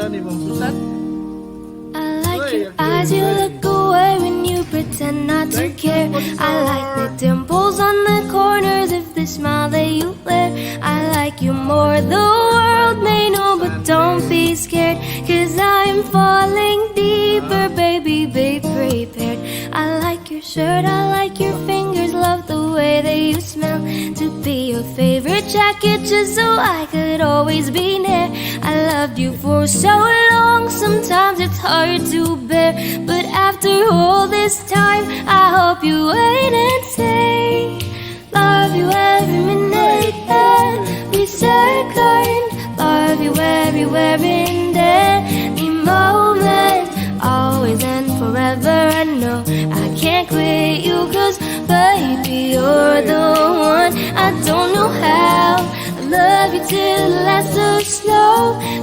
ni Ma'am Susan. I like your eyes, you look away when you pretend not to care. I like the dimples on the corners of the smile that you wear. I like you more, the world may know, but don't be scared, 'cause I'm falling deeper, baby, be prepared. I like your shirt, I like your fingers, love the way that you smell. To be your favorite jacket just so I could always be near. I loved you for so long, sometimes it's hard to bear, but after all this time I hope you wait and say love you every minute and be second. Love you everywhere in any moment, always and forever. I know I can't quit you, 'cause baby you're the one. I don't know how I love you till the last of snow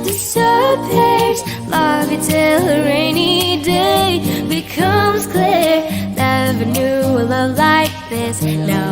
disappears. Love you till a rainy day becomes clear. Never knew a love like this. Now